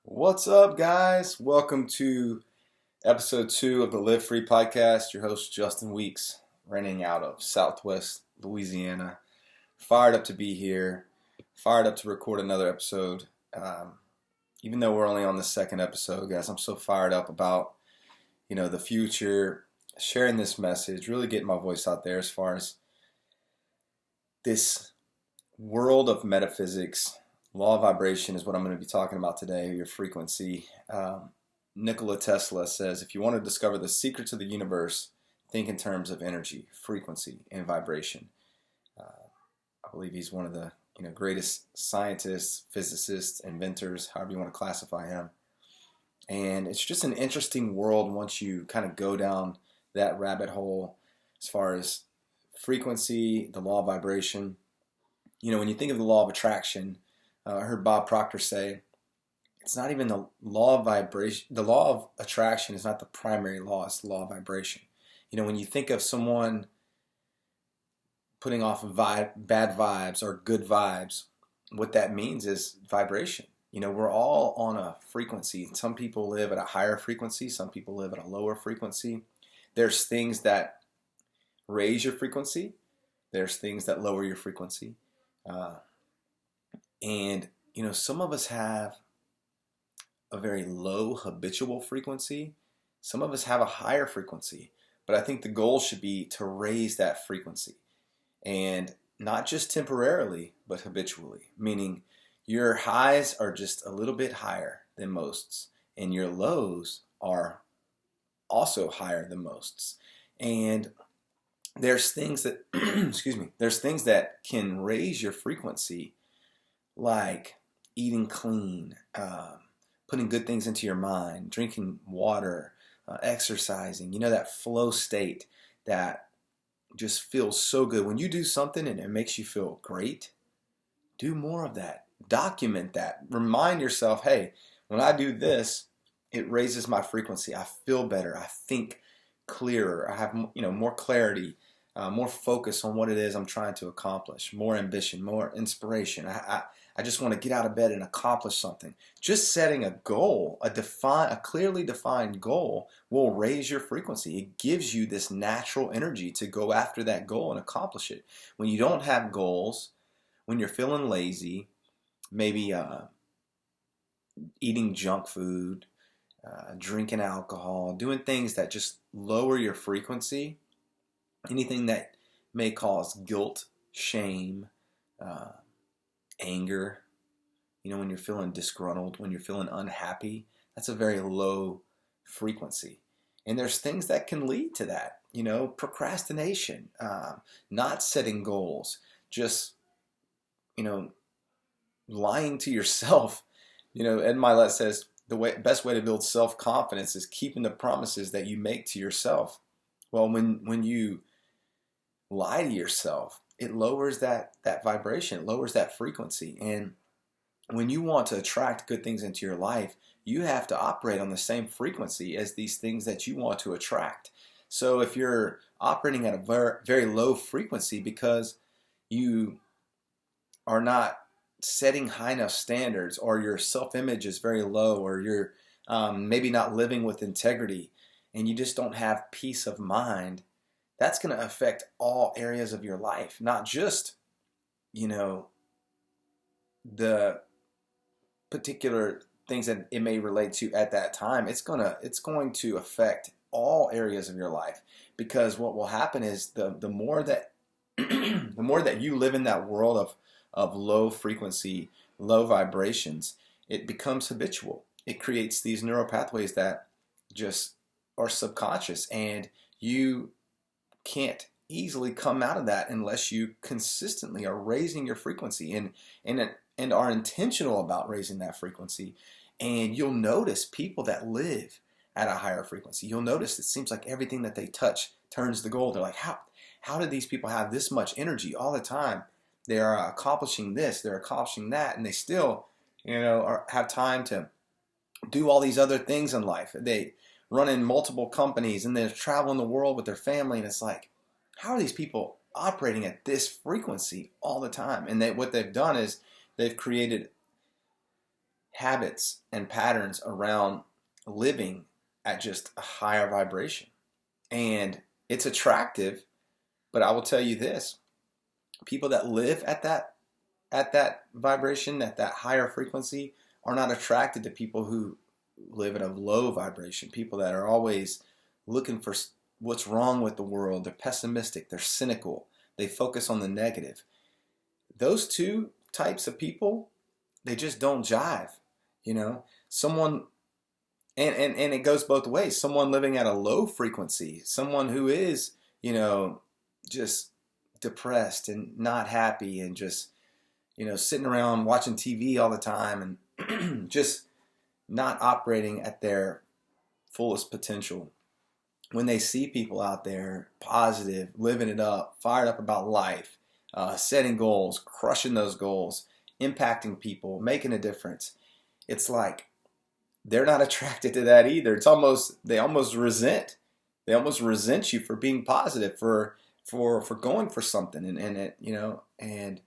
What's up, guys? Welcome to episode 2 of the Live.FREE podcast. Your host, Justin Weeks, running out of Southwest Louisiana. Fired up to be here. Fired up to record another episode. Even though we're only on the second episode, guys, I'm so fired up about, the future, sharing this message, really getting my voice out there as far as this world of metaphysics. Law of vibration is what I'm going to be talking about today, your frequency. Nikola Tesla says, if you want to discover the secrets of the universe, think in terms of energy, frequency, and vibration. I believe he's one of the greatest scientists, physicists, inventors, however you want to classify him. And it's just an interesting world once you kind of go down that rabbit hole as far as frequency, the law of vibration. When you think of the law of attraction, I heard Bob Proctor say, it's not even the law of vibration. The law of attraction is not the primary law, it's the law of vibration. When you think of someone putting off bad vibes or good vibes, what that means is vibration. We're all on a frequency. Some people live at a higher frequency, some people live at a lower frequency. There's things that raise your frequency, there's things that lower your frequency. And, some of us have a very low habitual frequency. Some of us have a higher frequency. But I think the goal should be to raise that frequency. And not just temporarily, but habitually. Meaning your highs are just a little bit higher than most. And your lows are also higher than most. And there's things that, there's things that can raise your frequency, like eating clean, putting good things into your mind, drinking water, exercising, that flow state that just feels so good. When you do something and it makes you feel great, do more of that. Document that. Remind yourself, hey, when I do this, it raises my frequency. I feel better. I think clearer. I have, more clarity, more focus on what it is I'm trying to accomplish, more ambition, more inspiration. I just want to get out of bed and accomplish something. Just setting a goal, a clearly defined goal, will raise your frequency. It gives you this natural energy to go after that goal and accomplish it. When you don't have goals, when you're feeling lazy, maybe eating junk food, drinking alcohol, doing things that just lower your frequency, anything that may cause guilt, shame, anger, when you're feeling disgruntled, when you're feeling unhappy, that's a very low frequency. And there's things that can lead to that, procrastination, not setting goals, just, lying to yourself. Ed Milet says best way to build self-confidence is keeping the promises that you make to yourself. Well, when you lie to yourself, it lowers that vibration, it lowers that frequency. And when you want to attract good things into your life, you have to operate on the same frequency as these things that you want to attract. So if you're operating at a very, very low frequency because you are not setting high enough standards, or your self-image is very low, or you're maybe not living with integrity, and you just don't have peace of mind, that's going to affect all areas of your life, not just, the particular things that it may relate to at that time. It's going to affect all areas of your life, because what will happen is the more that the more that you live in that world of low frequency, low vibrations, it becomes habitual. It creates these neural pathways that just are subconscious, and you can't easily come out of that unless you consistently are raising your frequency and are intentional about raising that frequency. And you'll notice people that live at a higher frequency. You'll notice it seems like everything that they touch turns to gold. They're like, how do these people have this much energy all the time? They are accomplishing this, they're accomplishing that, and they still, have time to do all these other things in life. They run in multiple companies and they're traveling the world with their family, and it's like, how are these people operating at this frequency all the time? And what they've done is they've created habits and patterns around living at just a higher vibration. And it's attractive, but I will tell you this, people that live at that vibration, at that higher frequency, are not attracted to people who live at a low vibration. People that are always looking for what's wrong with the world. They're pessimistic, they're cynical, they focus on the negative. Those two types of people, they just don't jive. You know, someone, and it goes both ways. Someone living at a low frequency, someone who is, you know, just depressed and not happy and just, you know, sitting around watching TV all the time and just not operating at their fullest potential. When they see people out there positive, living it up, fired up about life, setting goals, crushing those goals, impacting people, making a difference, it's like they're not attracted to that either. It's almost, they almost resent you for being positive, for going for something, and it, you know, and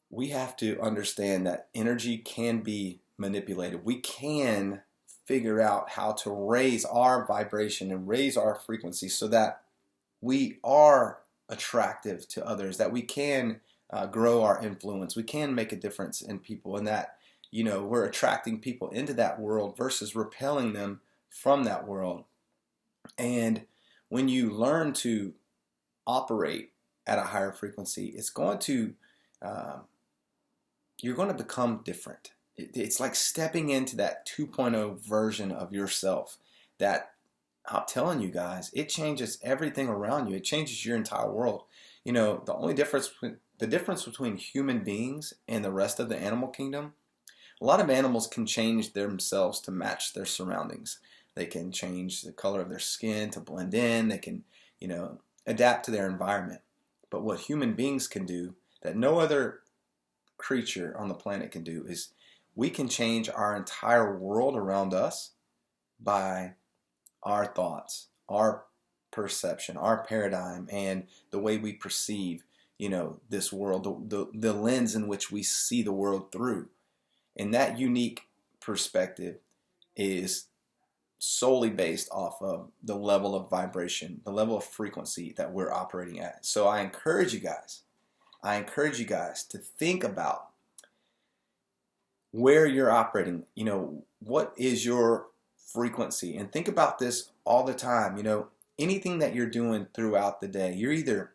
we have to understand that energy can be manipulated. We can figure out how to raise our vibration and raise our frequency so that we are attractive to others, that we can grow our influence, we can make a difference in people, and that, you know, we're attracting people into that world versus repelling them from that world. And when you learn to operate at a higher frequency, it's going to you're going to become different. It's like stepping into that 2.0 version of yourself that, I'm telling you guys, it changes everything around you. It changes your entire world. You know, the difference between human beings and the rest of the animal kingdom, a lot of animals can change themselves to match their surroundings. They can change the color of their skin to blend in. They can, you know, adapt to their environment. But what human beings can do that no other creature on the planet can do is we can change our entire world around us by our thoughts, our perception, our paradigm, and the way we perceive, you know, this world, the lens in which we see the world through. And that unique perspective is solely based off of the level of vibration, the level of frequency that we're operating at. So I encourage you guys to think about where you're operating. You know, what is your frequency? And think about this all the time. You know, anything that you're doing throughout the day, you're either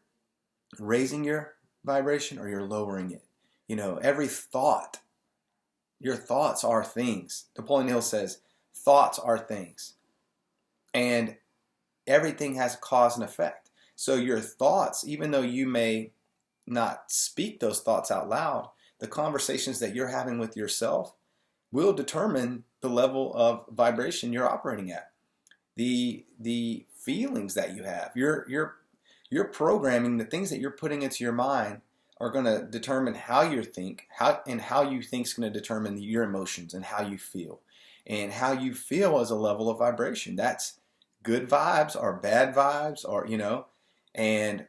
raising your vibration or you're lowering it. You know, every thought, your thoughts are things. Napoleon Hill says, thoughts are things. And everything has a cause and effect. So your thoughts, even though you may not speak those thoughts out loud, the conversations that you're having with yourself will determine the level of vibration you're operating at. The feelings that you have, your programming, the things that you're putting into your mind are going to determine how you think, how you think is going to determine your emotions and how you feel. And how you feel is a level of vibration. That's good vibes or bad vibes, or, you know, and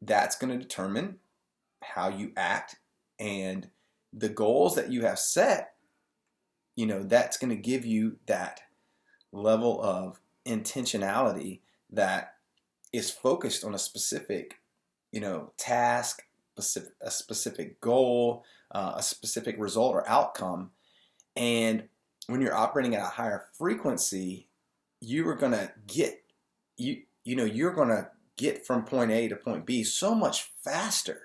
that's going to determine how you act, and the goals that you have set, you know, that's going to give you that level of intentionality that is focused on a specific, you know, task, a specific goal, a specific result or outcome. And when you're operating at a higher frequency, you are going to get, you're going to get from point A to point B so much faster.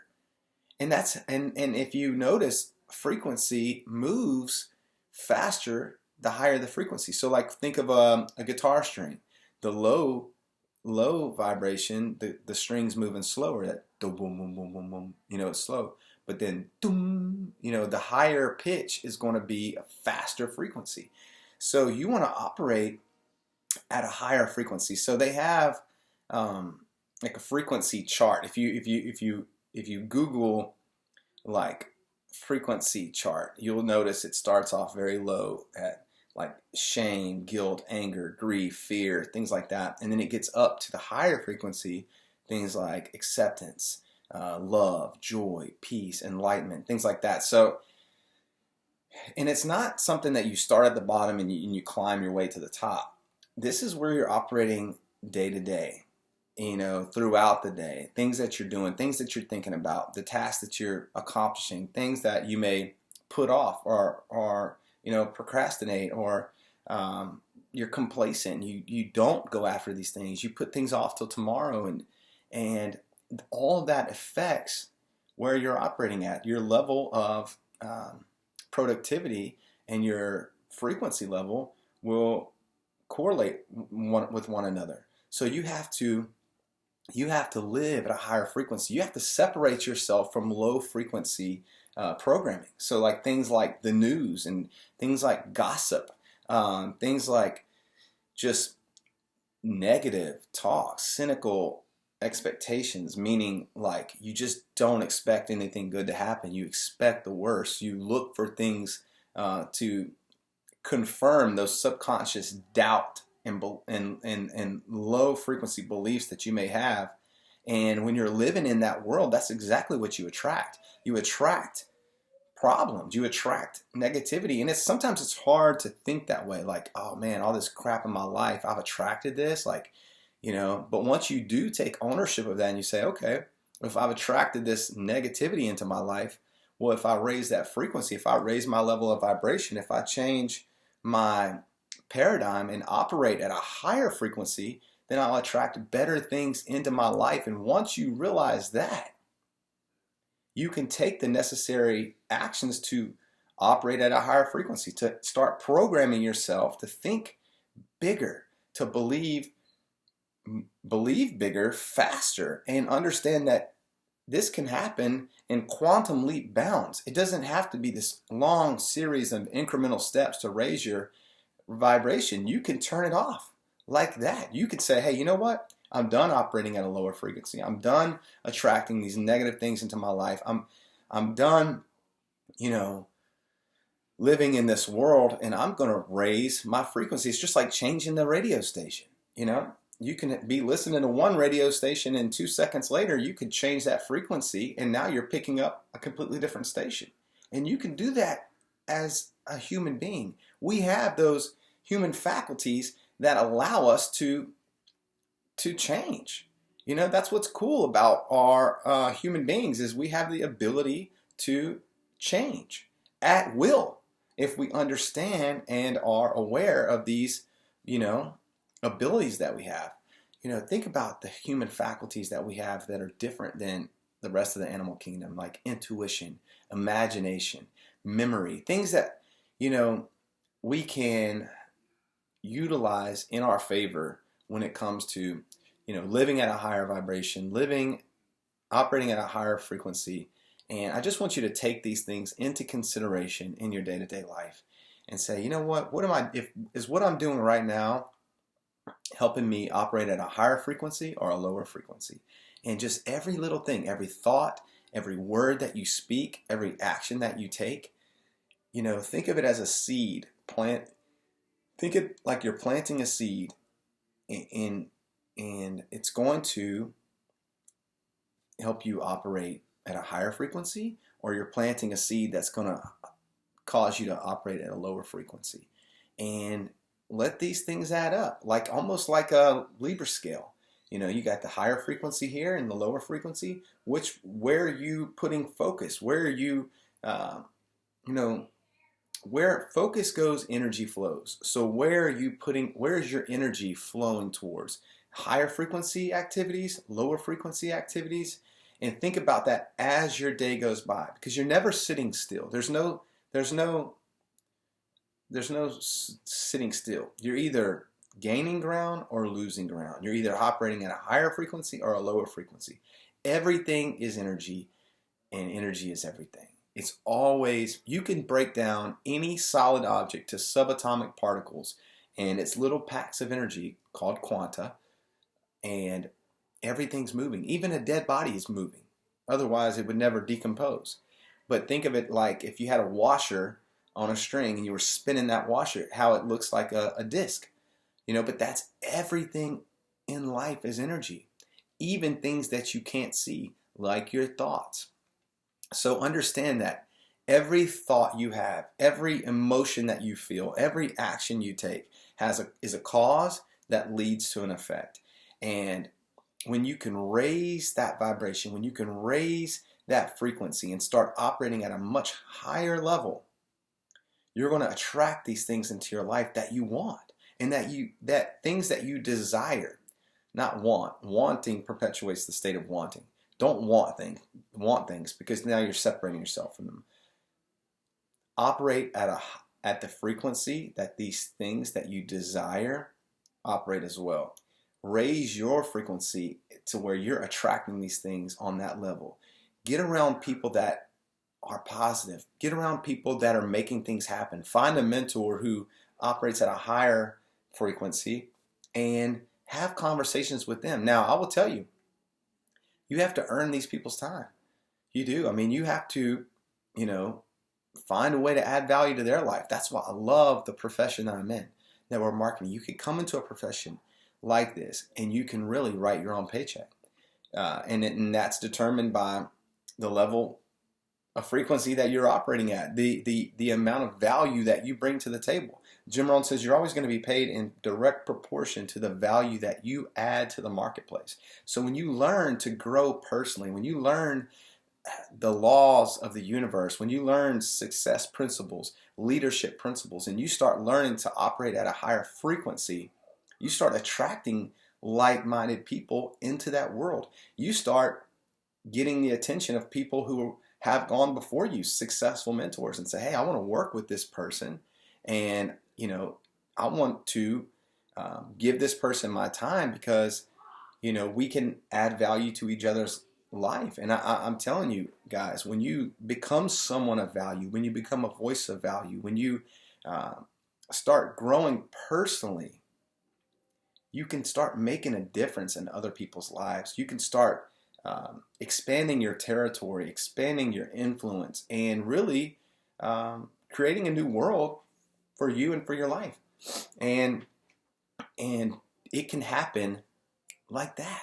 And that's, and if you notice, frequency moves faster the higher the frequency. So like, think of a guitar string. The low vibration, the strings moving slower, that boom, boom, boom, boom, boom, you know, it's slow. But then, doom, you know, the higher pitch is going to be a faster frequency. So you want to operate at a higher frequency. So they have like a frequency chart. If you Google like frequency chart, you'll notice it starts off very low at like shame, guilt, anger, grief, fear, things like that. And then it gets up to the higher frequency, things like acceptance, love, joy, peace, enlightenment, things like that. So And it's not something that you start at the bottom and you climb your way to the top. This is where you're operating day to day, throughout the day. Things that you're doing, things that you're thinking about, the tasks that you're accomplishing, things that you may put off or procrastinate, or you're complacent. You don't go after these things. You put things off till tomorrow, and all of that affects where you're operating at, your level of productivity, and your frequency level will correlate with one another. So you have to live at a higher frequency. You have to separate yourself from low frequency programming. So like things like the news and things like gossip, things like just negative talk, cynical expectations, meaning like you just don't expect anything good to happen. You expect the worst. You look for things to confirm those subconscious doubt and low frequency beliefs that you may have. And when you're living in that world, that's exactly what you attract. You attract problems, you attract negativity. And sometimes it's hard to think that way, like, oh man, all this crap in my life, I've attracted this, but once you do take ownership of that and you say, okay, if I've attracted this negativity into my life, well, if I raise that frequency, if I raise my level of vibration, if I change my paradigm and operate at a higher frequency, then I'll attract better things into my life. And once you realize that, you can take the necessary actions to operate at a higher frequency, to start programming yourself to think bigger, to believe bigger, faster, and understand that this can happen in quantum leap bounds. It doesn't have to be this long series of incremental steps to raise your vibration. You can turn it off like that. You could say, hey, you know what? I'm done operating at a lower frequency. I'm done attracting these negative things into my life. I'm done, living in this world, and I'm going to raise my frequency. It's just like changing the radio station. You can be listening to one radio station, and 2 seconds later, you could change that frequency, and now you're picking up a completely different station. And you can do that as a human being. We have those human faculties that allow us to change. That's what's cool about our human beings, is we have the ability to change at will if we understand and are aware of these, abilities that we have. Think about the human faculties that we have that are different than the rest of the animal kingdom, like intuition, imagination, memory, things that, we can utilize in our favor when it comes to, living at a higher vibration, operating at a higher frequency. And I just want you to take these things into consideration in your day-to-day life and say, you know what is what I'm doing right now helping me operate at a higher frequency or a lower frequency? And just every little thing, every thought, every word that you speak, every action that you take, think of it as a seed. Think it like you're planting a seed, and it's going to help you operate at a higher frequency, or you're planting a seed that's going to cause you to operate at a lower frequency. And let these things add up, almost like a Libra scale. You got the higher frequency here and the lower frequency. Where are you putting focus? Where are you, where focus goes, energy flows. So where is your energy flowing towards? Higher frequency activities, lower frequency activities? And think about that as your day goes by, because you're never sitting still. There's no sitting still. You're either gaining ground or losing ground. You're either operating at a higher frequency or a lower frequency. Everything is energy, and energy is everything. It's always, you can break down any solid object to subatomic particles, and it's little packs of energy called quanta, and everything's moving. Even a dead body is moving. Otherwise, it would never decompose. But think of it like if you had a washer on a string and you were spinning that washer, how it looks like a disc. But that's everything in life is energy. Even things that you can't see, like your thoughts. So understand that Every thought you have, every emotion that you feel, every action you take is a cause that leads to an effect. And when you can raise that vibration, when you can raise that frequency and start operating at a much higher level, you're going to attract these things into your life that you want, and that things that you desire, not want. Wanting perpetuates the state of wanting. Don't want things, because now you're separating yourself from them. Operate at the frequency that these things that you desire operate as well. Raise your frequency to where you're attracting these things on that level. Get around people that are positive. Get around people that are making things happen. Find a mentor who operates at a higher frequency and have conversations with them. Now, I will tell you, you have to earn these people's time. You do. I mean, you have to, find a way to add value to their life. That's why I love the profession that I'm in, network marketing. You can come into a profession like this and you can really write your own paycheck. And that's determined by the level of frequency that you're operating at, the amount of value that you bring to the table. Jim Rohn says you're always going to be paid in direct proportion to the value that you add to the marketplace. So when you learn to grow personally, when you learn the laws of the universe, when you learn success principles, leadership principles, and you start learning to operate at a higher frequency, you start attracting like-minded people into that world. You start getting the attention of people who have gone before you, successful mentors, and say, hey, I want to work with this person, and I want to give this person my time because we can add value to each other's life. And I'm telling you guys, when you become someone of value, when you become a voice of value, when you start growing personally, you can start making a difference in other people's lives. You can start expanding your territory, expanding your influence, and really creating a new world for you and for your life. And it can happen like that.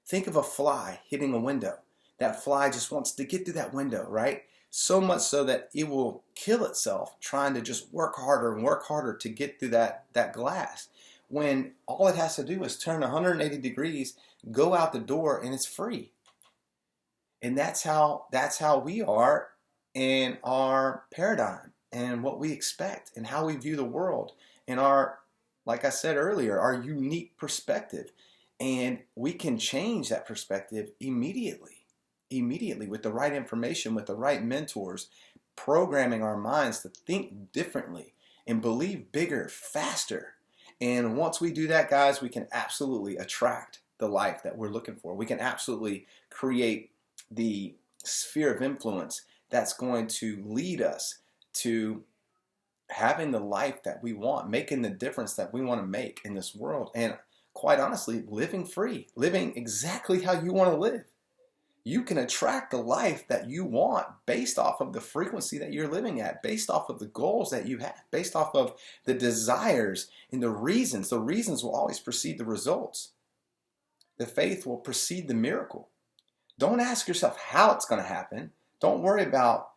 Think of a fly hitting a window. That fly just wants to get through that window, right? So much so that it will kill itself trying to just work harder and work harder to get through that glass. When all it has to do is turn 180 degrees, go out the door, and it's free. And that's how we are in our paradigm and what we expect and how we view the world and our, like I said earlier, our unique perspective. And we can change that perspective immediately with the right information, with the right mentors, programming our minds to think differently and believe bigger, faster. And once we do that, guys, we can absolutely attract the life that we're looking for. We can absolutely create the sphere of influence that's going to lead us to having the life that we want, making the difference that we want to make in this world. And quite honestly, living free, living exactly how you want to live. You can attract the life that you want based off of the frequency that you're living at, based off of the goals that you have, based off of the desires and the reasons. The reasons will always precede the results. The faith will precede the miracle. Don't ask yourself how it's going to happen. Don't worry about,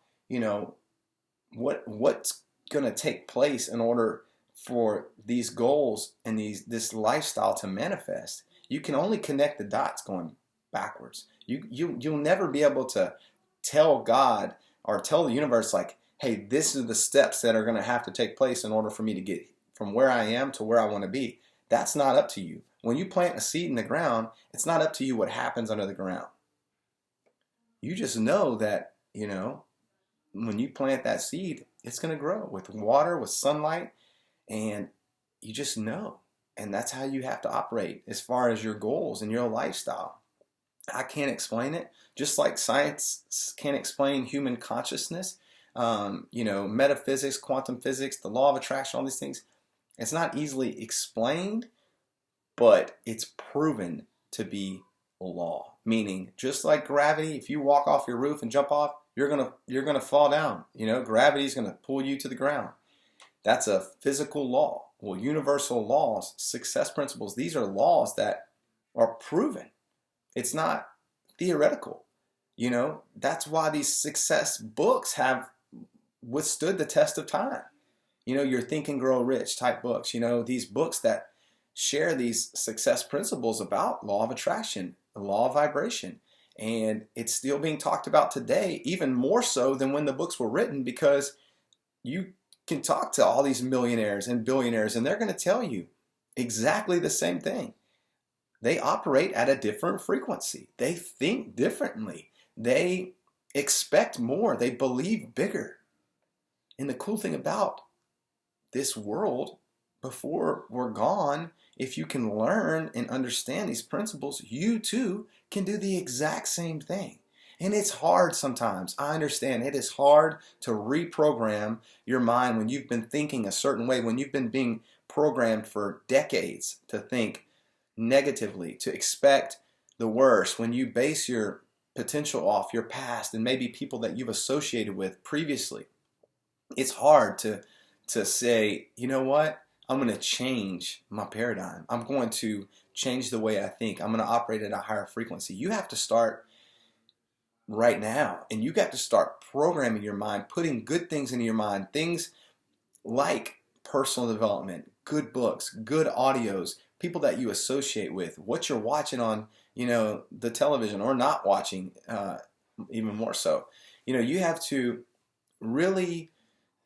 what's going to take place in order for these goals and this lifestyle to manifest. You can only connect the dots going backwards. You'll never be able to tell God or tell the universe like, hey, this is the steps that are going to have to take place in order for me to get from where I am to where I want to be. That's not up to you. When you plant a seed in the ground, it's not up to you what happens under the ground. You just know that, when you plant that seed, it's going to grow with water, with sunlight, and you just know. And that's how you have to operate as far as your goals and your lifestyle. I can't explain it. Just like science can't explain human consciousness, metaphysics, quantum physics, the law of attraction, all these things. It's not easily explained, but it's proven to be law. Meaning, just like gravity, if you walk off your roof and jump off, you're gonna fall down. Gravity is gonna pull you to the ground. That's a physical law. Well, universal laws, success principles, these are laws that are proven. It's not theoretical. That's why these success books have withstood the test of time. Your Think and Grow Rich type books, these books that share these success principles about law of attraction, the law of vibration. And it's still being talked about today, even more so than when the books were written, because you can talk to all these millionaires and billionaires and they're going to tell you exactly the same thing. They operate at a different frequency. They think differently. They expect more. They believe bigger. And the cool thing about this world, before we're gone, if you can learn and understand these principles, you too can do the exact same thing. And it's hard sometimes. I understand it is hard to reprogram your mind when you've been thinking a certain way, when you've been being programmed for decades to think negatively, to expect the worst, when you base your potential off your past and maybe people that you've associated with previously. It's hard to say, you know what? I'm going to change my paradigm. I'm going to change the way I think. I'm going to operate at a higher frequency. You have to start right now, and you got to start programming your mind, putting good things into your mind, things like personal development, good books, good audios, people that you associate with, what you're watching on, the television, or not watching, even more so. You have to really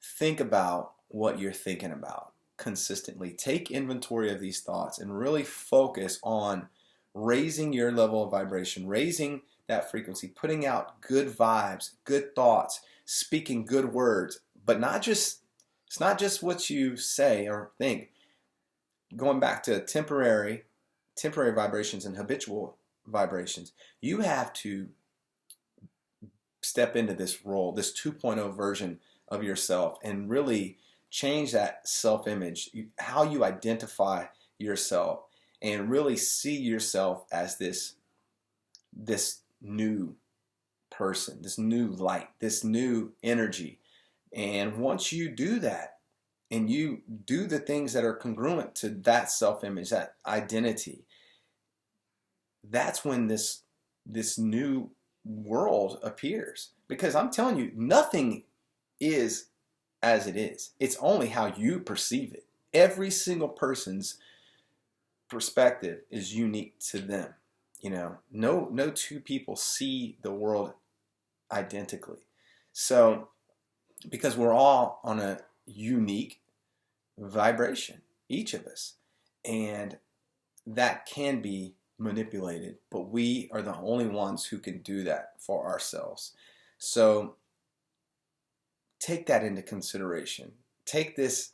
think about what you're thinking about consistently. Take inventory of these thoughts and really focus on raising your level of vibration, raising that frequency, putting out good vibes, good thoughts, speaking good words, but it's not just what you say or think. Going back to temporary vibrations and habitual vibrations, you have to step into this role, this 2.0 version of yourself, and really change that self-image, how you identify yourself, and really see yourself as this new person, this new light, this new energy. And once you do that, and you do the things that are congruent to that self-image, that identity, that's when this new world appears. Because I'm telling you, nothing is as it is. It's only how you perceive it. Every single person's perspective is unique to them. No two people see the world identically. So, because we're all on a unique vibration, each of us, and that can be manipulated, but we are the only ones who can do that for ourselves. So take that into consideration. Take this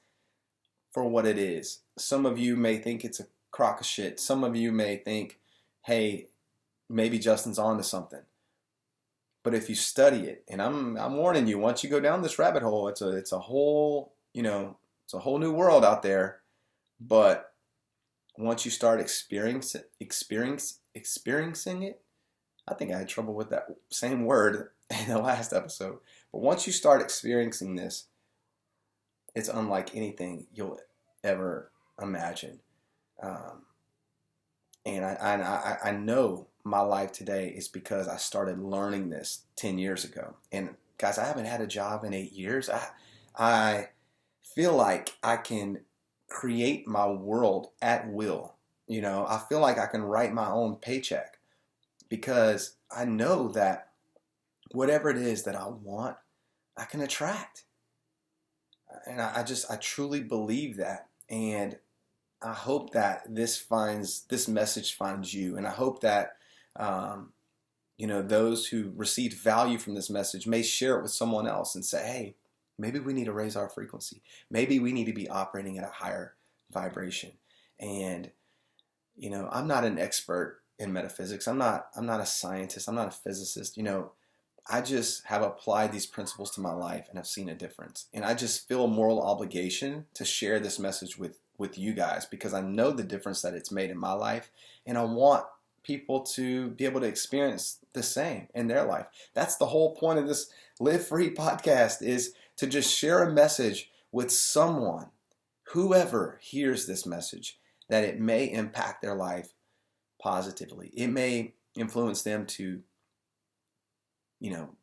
for what it is. Some of you may think it's a crock of shit. Some of you may think, hey, maybe Justin's on to something. But if you study it, and I'm warning you, once you go down this rabbit hole, it's a whole new world out there. But once you start experiencing it, I think I had trouble with that same word in the last episode. But once you start experiencing this, it's unlike anything you'll ever imagine. And I know my life today is because I started learning this 10 years ago. And guys, I haven't had a job in 8 years. I feel like I can create my world at will. I feel like I can write my own paycheck because I know that whatever it is that I want, I can attract. And I truly believe that. And I hope that this message finds you. And I hope that, those who received value from this message may share it with someone else and say, hey, maybe we need to raise our frequency. Maybe we need to be operating at a higher vibration. And, I'm not an expert in metaphysics. I'm not a scientist. I'm not a physicist. I just have applied these principles to my life and have seen a difference. And I just feel a moral obligation to share this message with you guys because I know the difference that it's made in my life. And I want people to be able to experience the same in their life. That's the whole point of this Live Free podcast, is to just share a message with someone, whoever hears this message, that it may impact their life positively. It may influence them to,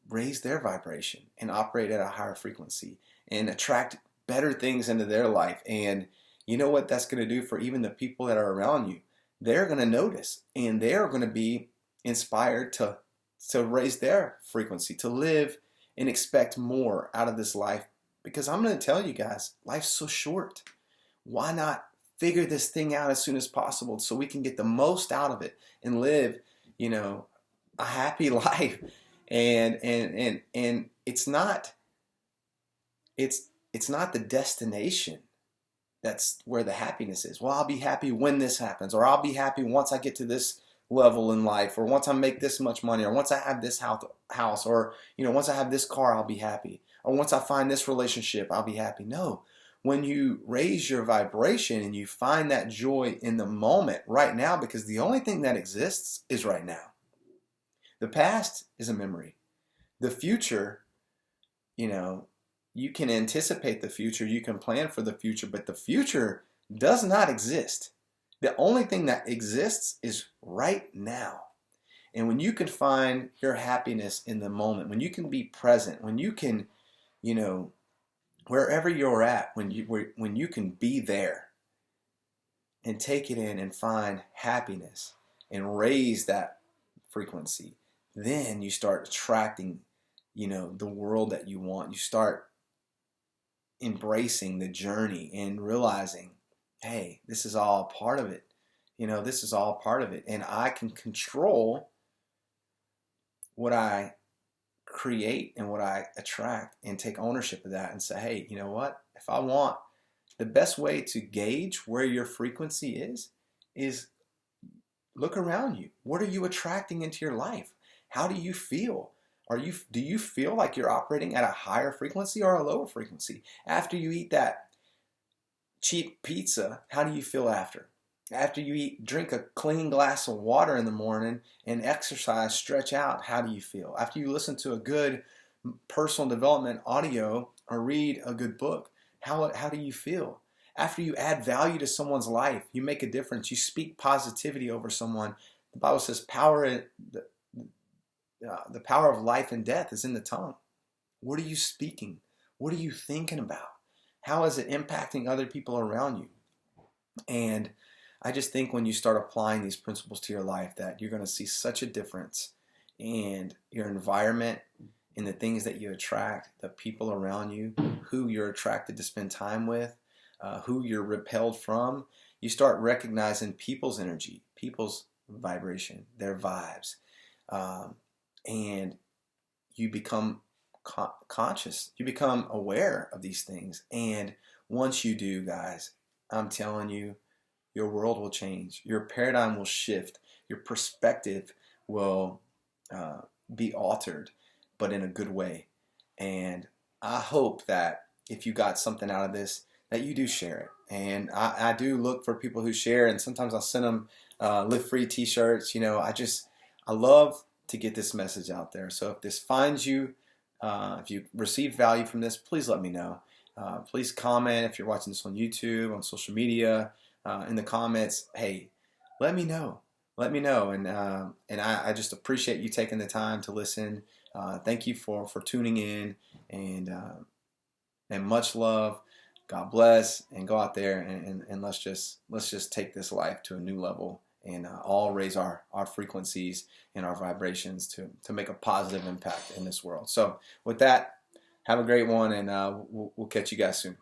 raise their vibration and operate at a higher frequency and attract better things into their life. And you know what that's going to do for even the people that are around you? They're going to notice, and they're going to be inspired to raise their frequency, to live and expect more out of this life. Because I'm going to tell you guys, life's so short. Why not figure this thing out as soon as possible so we can get the most out of it and live, a happy life? And it's not the destination that's where the happiness is. Well, I'll be happy when this happens, or I'll be happy once I get to this level in life, or once I make this much money, or once I have this house, or once I have this car, I'll be happy, or once I find this relationship, I'll be happy. No, when you raise your vibration and you find that joy in the moment right now, because the only thing that exists is right now. The past is a memory. The future, you can anticipate the future, you can plan for the future, but the future does not exist. The only thing that exists is right now. And when you can find your happiness in the moment, when you can be present, when you can, wherever you're at, when you can be there and take it in and find happiness and raise that frequency, then you start attracting, the world that you want. You start embracing the journey and realizing, hey, this is all part of it. This is all part of it. And I can control what I create and what I attract and take ownership of that and say, hey, you know what? If I want, the best way to gauge where your frequency is look around you. What are you attracting into your life? How do you feel? Do you feel like you're operating at a higher frequency or a lower frequency? After you eat that cheap pizza, how do you feel after? After you drink a clean glass of water in the morning and exercise, stretch out, how do you feel? After you listen to a good personal development audio or read a good book, how do you feel? After you add value to someone's life, you make a difference, you speak positivity over someone. The Bible says the power of life and death is in the tongue. What are you speaking? What are you thinking about? How is it impacting other people around you? And I just think when you start applying these principles to your life, that you're going to see such a difference in your environment, in the things that you attract, the people around you, who you're attracted to spend time with, who you're repelled from. You start recognizing people's energy, people's vibration, their vibes. And you become conscious. You become aware of these things. And once you do, guys, I'm telling you, your world will change. Your paradigm will shift. Your perspective will be altered, but in a good way. And I hope that if you got something out of this, that you do share it. And I do look for people who share, and sometimes I'll send them LIVE.FREE t-shirts. I love to get this message out there. So if this finds you, if you received value from this, please let me know. Please comment if you're watching this on YouTube, on social media, in the comments. Hey, let me know. Let me know. And I just appreciate you taking the time to listen. Thank you for tuning in, and much love. God bless, and go out there and let's just take this life to a new level, and all raise our frequencies and our vibrations to make a positive impact in this world. So with that, have a great one, and we'll catch you guys soon.